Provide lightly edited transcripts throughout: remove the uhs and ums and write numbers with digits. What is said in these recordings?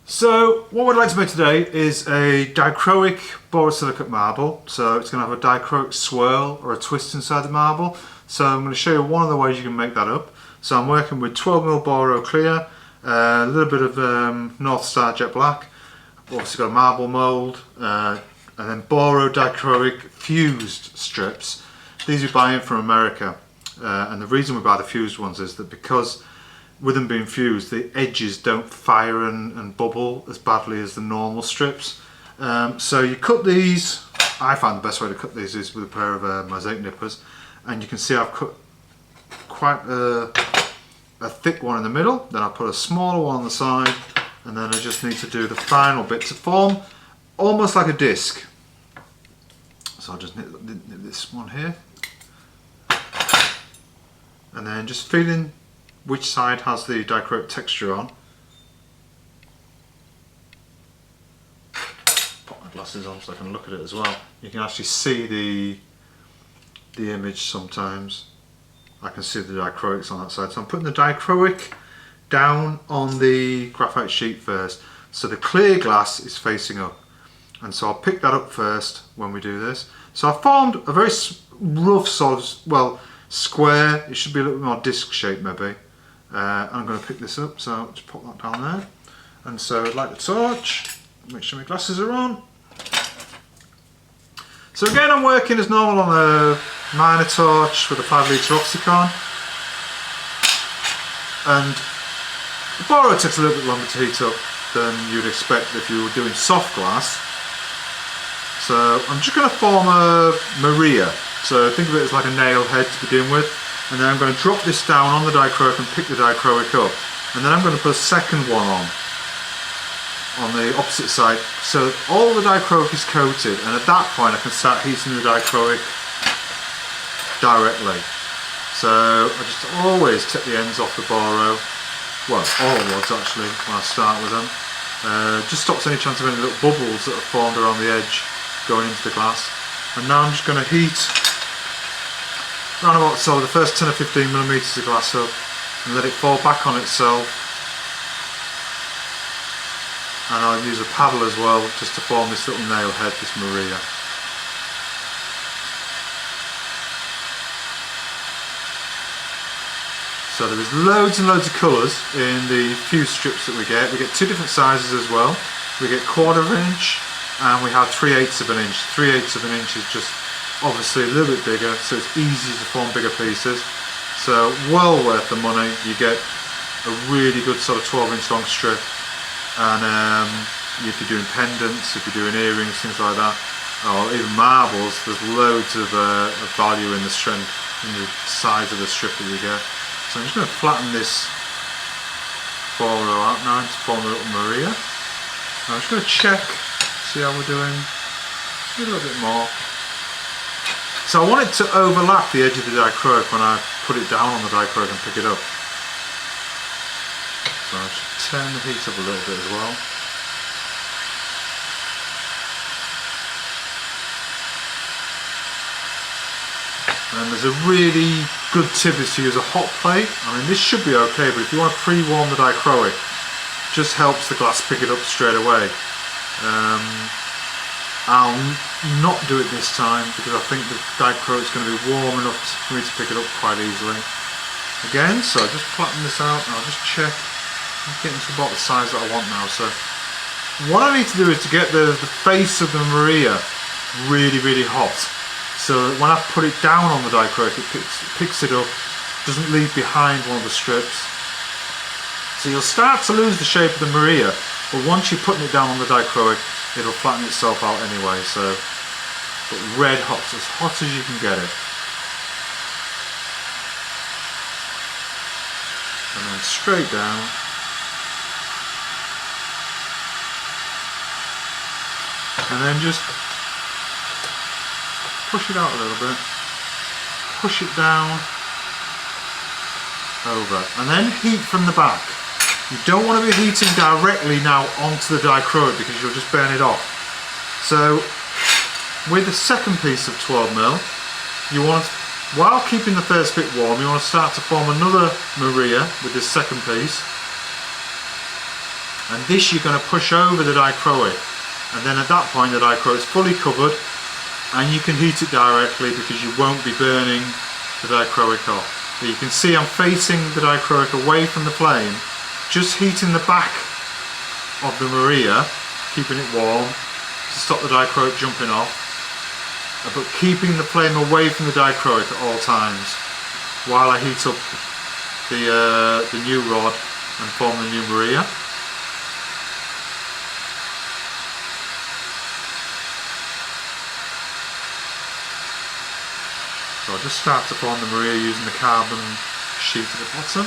So what we'd like to make today is a dichroic borosilicate marble. So it's going to have a dichroic swirl or a twist inside the marble. So I'm going to show you one of the ways you can make that up. So I'm working with 12mm Boro clear, a little bit of North Star jet black. I've obviously got a marble mould, and then Boro dichroic fused strips. These we buy in from America, and the reason we buy the fused ones is that because with them being fused, the edges don't fire and bubble as badly as the normal strips. So you cut these. I find the best way to cut these is with a pair of mosaic nippers, and you can see I've cut quite a thick one in the middle, then I put a smaller one on the side, and then I just need to do the final bit to form almost like a disc. So I'll just knit this one here, and then just feeling which side has the dichroic texture on. Put my glasses on so I can look at it as well. You can actually see the image sometimes. I can see the dichroics on that side. So I'm putting the dichroic down on the graphite sheet first. So the clear glass is facing up. And so I'll pick that up first when we do this. So I formed a very rough sort of, well, square. It should be a little bit more disc shape maybe. I'm going to pick this up, so I'll just put that down there. And so I'd like the torch, make sure my glasses are on. So again, I'm working as normal on a minor torch with a 5 litre oxycon. And the Boro takes a little bit longer to heat up than you'd expect if you were doing soft glass. So I'm just going to form a Maria. So think of it as like a nail head to begin with. And then I'm going to drop this down on the dichroic and pick the dichroic up. And then I'm going to put a second one on the opposite side, so that all the dichroic is coated, and at that point I can start heating the dichroic directly. So I just always take the ends off the Boro, well, all rods actually, when I start with them. Just stops any chance of any little bubbles that have formed around the edge going into the glass. And now I'm just going to heat around about the first 10 or 15 millimeters of glass up and let it fall back on itself. And I'll use a paddle as well just to form this little nail head, this Maria. So there is loads and loads of colours in the fused strips that we get. We get two different sizes as well. We get 1/4 inch and we have 3/8 of an inch. 3/8 of an inch is just obviously a little bit bigger, so it's easier to form bigger pieces. So well worth the money. You get a really good sort of 12-inch long strip, and if you're doing pendants, if you're doing earrings, things like that, or even marbles, there's loads of value in the strength, in the size of the strip that you get. So I'm just going to flatten this Boro out now to form a little Maria. I'm just going to check, see how we're doing. A little bit more. So I want it to overlap the edge of the dichroic when I put it down on the dichroic and pick it up. So I should turn the heat up a little bit as well. And there's a really good tip is to use a hot plate. I mean, this should be okay, but if you want to pre-warm the dichroic, it just helps the glass pick it up straight away. I'll not do it this time because I think the dichroic is going to be warm enough for me to pick it up quite easily. Again, so I just flatten this out and I'll just check. I'm getting to about the size that I want now. So what I need to do is to get the face of the Maria really, really hot, so that when I put it down on the dichroic, it picks it up, doesn't leave behind one of the strips. So you'll start to lose the shape of the Maria, but once you're putting it down on the dichroic, it'll flatten itself out anyway. So, but red hot, as hot as you can get it. And then straight down. And then just push it out a little bit. Push it down. Over. And then heat from the back. You don't want to be heating directly now onto the dichroic because you'll just burn it off. So with the second piece of 12mm, you want, while keeping the first bit warm, you want to start to form another Maria with this second piece. and this you're going to push over the dichroic, and then at that point the dichroic is fully covered and you can heat it directly because you won't be burning the dichroic off. But you can see I'm facing the dichroic away from the flame, just heating the back of the Maria, keeping it warm to stop the dichroic jumping off, but keeping the flame away from the dichroic at all times while I heat up the new rod and form the new Maria. So I'll just start to form the Maria using the carbon sheet at the bottom.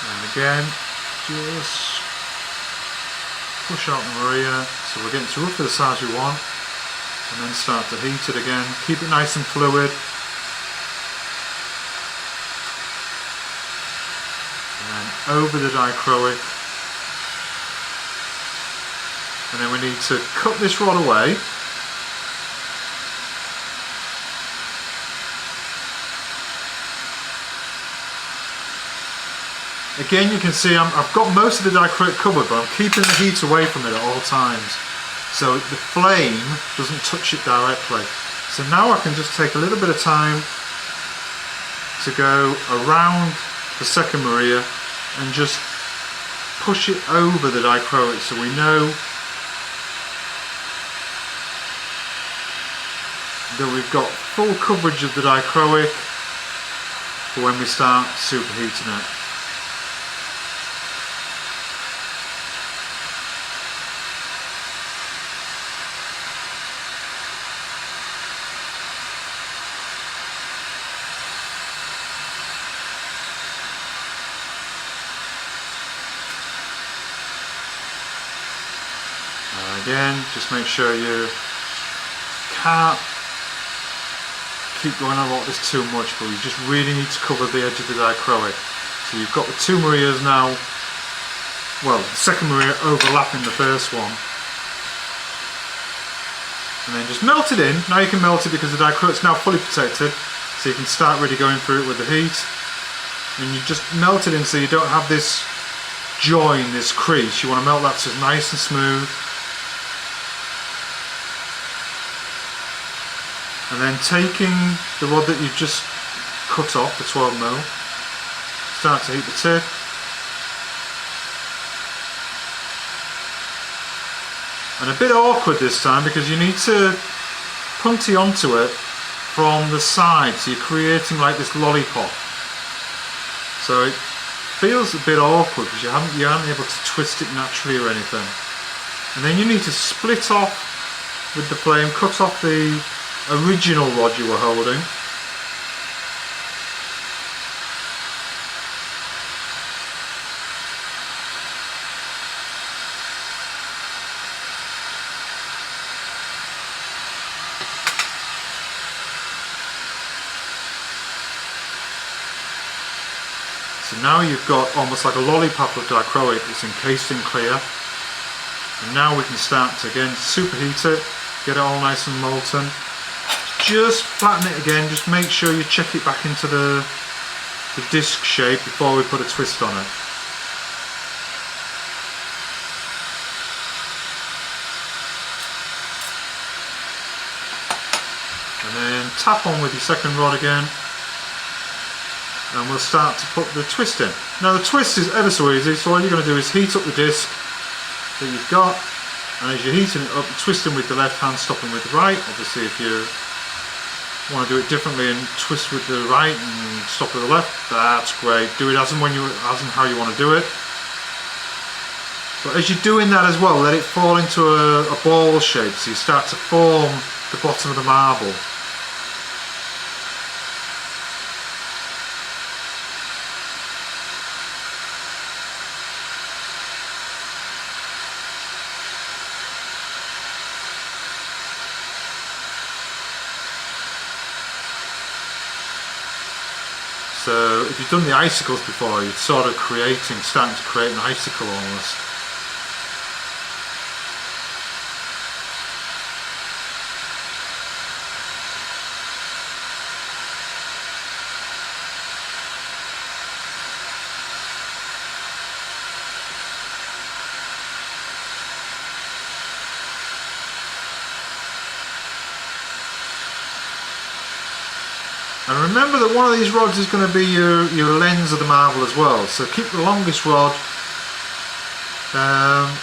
And again, just push out the Maria so we're getting to roughly the size we want. And then start to heat it again. Keep it nice and fluid. And then over the dichroic. And then we need to cut this rod away. Again, you can see I've got most of the dichroic covered, but I'm keeping the heat away from it at all times, so the flame doesn't touch it directly. So now I can just take a little bit of time to go around the second Maria and just push it over the dichroic so we know that we've got full coverage of the dichroic for when we start superheating it. Again, just make sure you can't keep going on about this too much, but you just really need to cover the edge of the dichroic. So you've got the two Marias now, well, the second Maria overlapping the first one. And then just melt it in. Now you can melt it because the dichroic's now fully protected, so you can start really going through it with the heat. And you just melt it in so you don't have this join, this crease. You want to melt that so it's nice and smooth. And then taking the rod that you've just cut off, the 12mm, start to heat the tip. And a bit awkward this time because you need to punty onto it from the side, so you're creating like this lollipop. So it feels a bit awkward because you aren't able to twist it naturally or anything. And then you need to split off with the flame, cut off the original rod you were holding. So now you've got almost like a lollipop of dichroic that's encased in clear. And now we can start to again superheat it, get it all nice and molten. Just flatten it again, just make sure you check it back into the disc shape before we put a twist on it. And then tap on with your second rod again, and we'll start to put the twist in. Now the twist is ever so easy, so all you're going to do is heat up the disc that you've got, and as you're heating it up, twisting with the left hand, stopping with the right. Obviously if you want to do it differently and twist with the right and stop with the left, that's great. Do it as and how you want to do it. But as you're doing that as well, let it fall into a ball shape, so you start to form the bottom of the marble. So if you've done the icicles before, you're sort of starting to create an icicle almost. And remember that one of these rods is going to be your lens of the marble as well, so keep the longest rod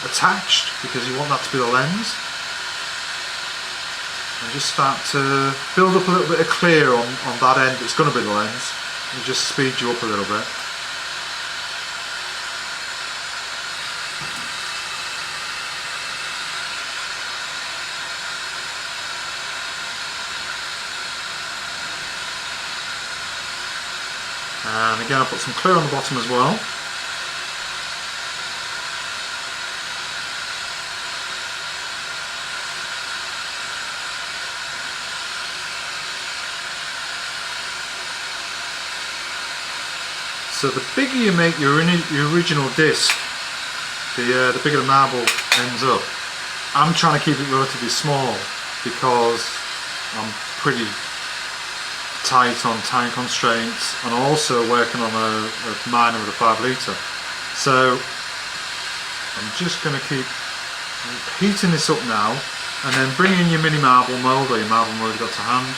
attached because you want that to be the lens. And just start to build up a little bit of clear on that end that's going to be the lens. It just speeds you up a little bit. And again, I'll put some clear on the bottom as well. So the bigger you make your original disc, the bigger the marble ends up. I'm trying to keep it relatively small because I'm pretty tight on time constraints and also working on a miner with a 5 litre. So I'm just going to keep heating this up now and then bring in your mini marble mould or your marble mould you've got to hand.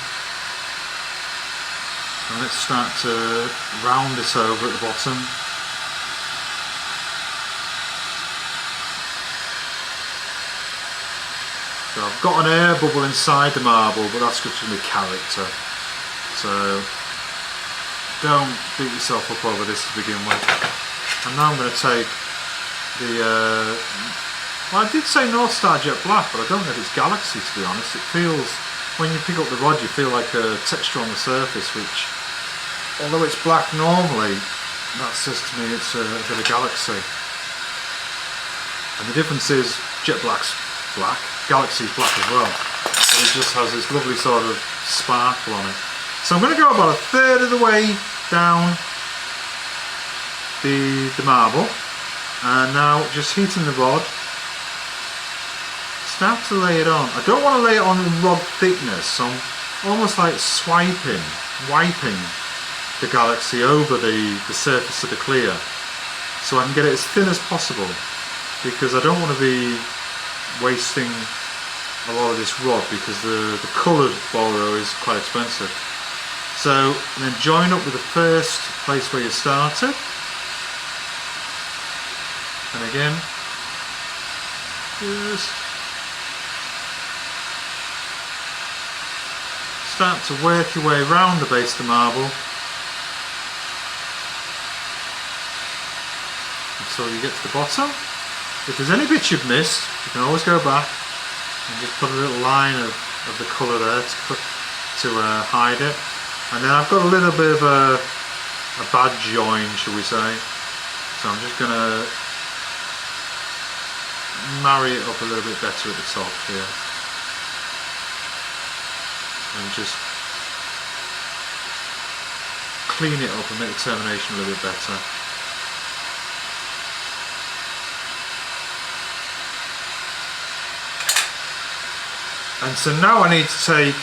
And let's start to round this over at the bottom. So I've got an air bubble inside the marble, but that's just going to be character. So don't beat yourself up over this to begin with. And now I'm going to take the, well, I did say North Star Jet Black, but I don't know if it's Galaxy, to be honest. It feels, when you pick up the rod, you feel like a texture on the surface, which, although it's black normally, that says to me it's a bit of Galaxy. And the difference is Jet Black's black, Galaxy's black as well. It just has this lovely sort of sparkle on it. So I'm going to go about 1/3 of the way down the marble, and now just heating the rod. Start to lay it on. I don't want to lay it on rod thickness, so I'm almost like wiping the Galaxy over the surface of the clear, so I can get it as thin as possible, because I don't want to be wasting a lot of this rod because the coloured Boro is quite expensive. So then join up with the first place where you started, and again just start to work your way around the base of the marble until you get to the bottom. If there's any bits you've missed, you can always go back and just put a little line of the colour there to hide it. And then I've got a little bit of a bad join, shall we say. So I'm just going to marry it up a little bit better at the top here. And just clean it up and make the termination a little bit better. And so now I need to take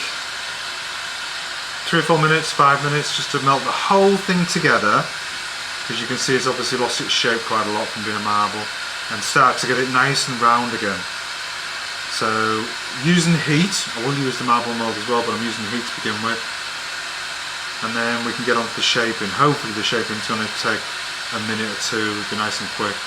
3 or 4 minutes, 5 minutes just to melt the whole thing together, because you can see it's obviously lost its shape quite a lot from being a marble, and start to get it nice and round again. So using heat, I will use the marble mould as well, but I'm using heat to begin with, and then we can get on to the shaping. Hopefully the shaping's going to take a minute or two, be nice and quick.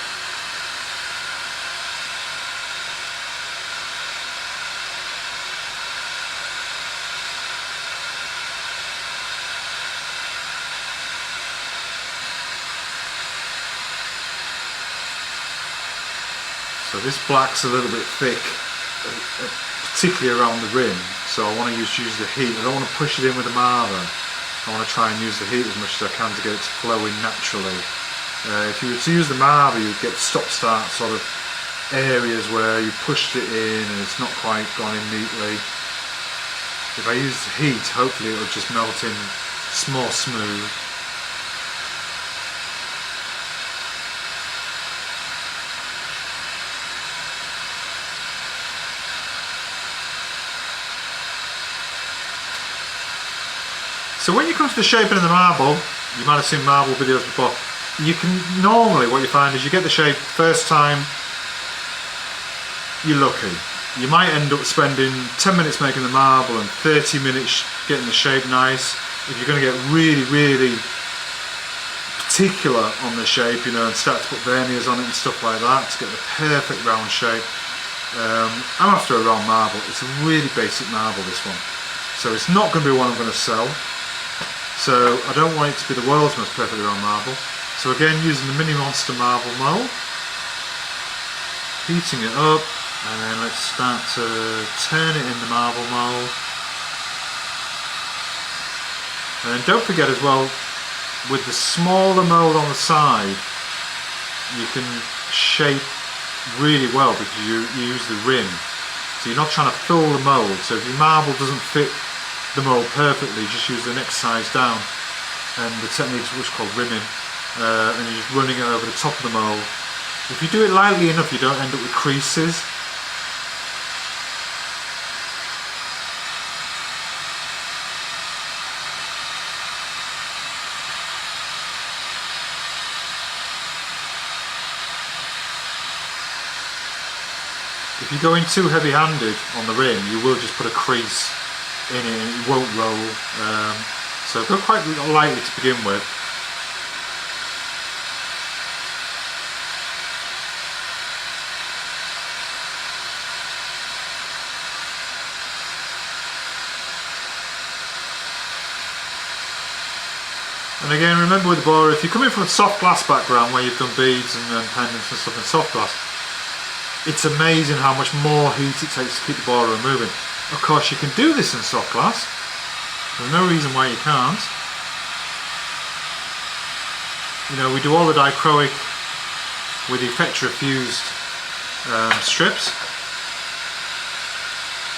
So this black's a little bit thick, particularly around the rim, so I want to use the heat. I don't want to push it in with the marble. I want to try and use the heat as much as I can to get it to flow in naturally. If you were to use the marble, you'd get stop-start sort of areas where you pushed it in and it's not quite gone in neatly. If I use the heat, hopefully it'll just melt in more smooth. So when you come to the shaping of the marble, you might have seen marble videos before, you can normally, what you find is you get the shape first time, you're lucky. You might end up spending 10 minutes making the marble and 30 minutes getting the shape nice. If you're going to get really, really particular on the shape, you know, and start to put verniers on it and stuff like that to get the perfect round shape. I'm after a round marble. It's a really basic marble, this one. So it's not going to be one I'm going to sell. So I don't want it to be the world's most perfectly round marble. So again, using the Mini Monster marble mold, heating it up, and then let's start to turn it in the marble mold. And then don't forget as well, with the smaller mold on the side, you can shape really well because you use the rim. So you're not trying to fill the mold. So if your marble doesn't fit the mold perfectly, just use the next size down. And the technique is what's called rimming. And you're just running it over the top of the mold. If you do it lightly enough, you don't end up with creases. If you go in too heavy-handed on the rim, you will just put a crease in it and it won't roll. So go quite lightly to begin with. And again, remember with the Boro, if you're coming from a soft glass background where you've done beads and pendants and stuff in soft glass, it's amazing how much more heat it takes to keep the Boro moving. Of course, you can do this in soft glass. There's no reason why you can't. You know, we do all the dichroic with the Effectra fused strips.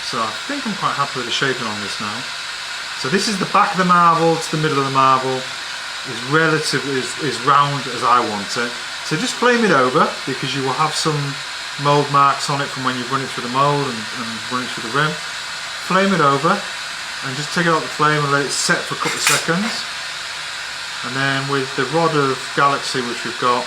So I think I'm quite happy with the shaping on this now. So this is the back of the marble to the middle of the marble. Is relatively is round as I want it. So just flame it over because you will have some mold marks on it from when you've run it through the mold and run it through the rim. Flame it over and just take it out the flame and let it set for a couple of seconds. And then with the rod of Galaxy which we've got,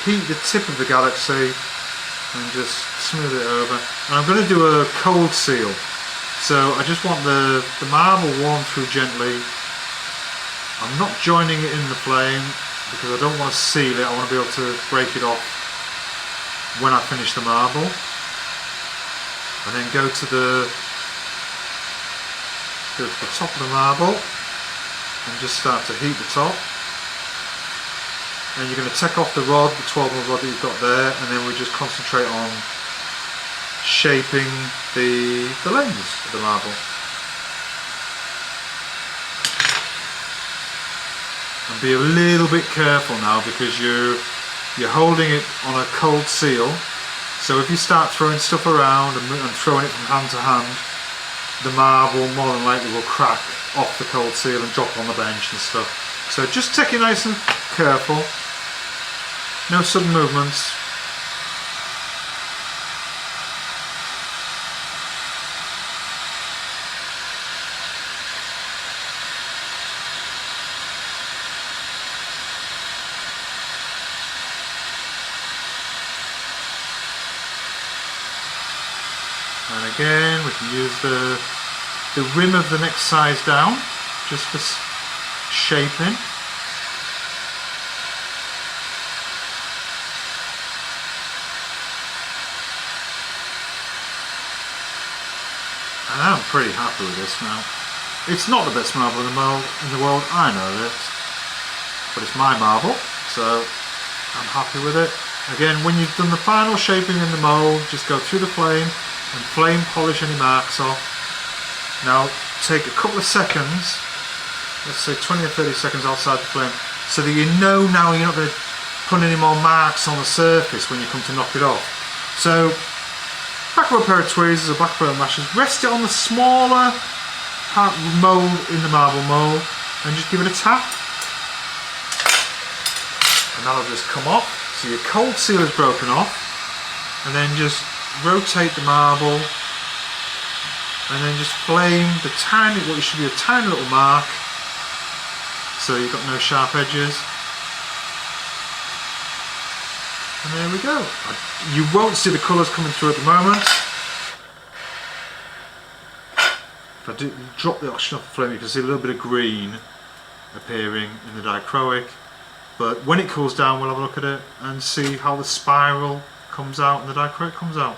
heat the tip of the Galaxy and just smooth it over. And I'm going to do a cold seal. So I just want the marble warm through gently. I'm not joining it in the flame because I don't want to seal it. I want to be able to break it off when I finish the marble. And then go to the top of the marble and just start to heat the top. And you're going to take off the rod, the 12mm rod that you've got there, and then we just concentrate on shaping the lens of the marble. And be a little bit careful now because you're holding it on a cold seal. So if you start throwing stuff around and throwing it from hand to hand, the marble more than likely will crack off the cold seal and drop on the bench and stuff. So just take it nice and careful. No sudden movements. And again, we can use the rim of the next size down, just for shaping. And I'm pretty happy with this now. It's not the best marble in the world, I know this, but it's my marble, so I'm happy with it. Again, when you've done the final shaping in the mould, just go through the flame and flame polish any marks off. Now take a couple of seconds, let's say 20 or 30 seconds outside the flame, so that you know now you're not going to put any more marks on the surface when you come to knock it off. So back of a pair of tweezers or back of a pair of mashers, rest it on the smaller mould in the marble mould and just give it a tap. And that'll just come off. So your cold seal is broken off. And then just rotate the marble and then just flame the tiny, what should be a tiny little mark, so you've got no sharp edges. And there we go. You won't see the colours coming through at the moment. If I do drop the oxygen off the flame, you can see a little bit of green appearing in the dichroic. But when it cools down, we'll have a look at it and see how the spiral comes out and the dichroic comes out.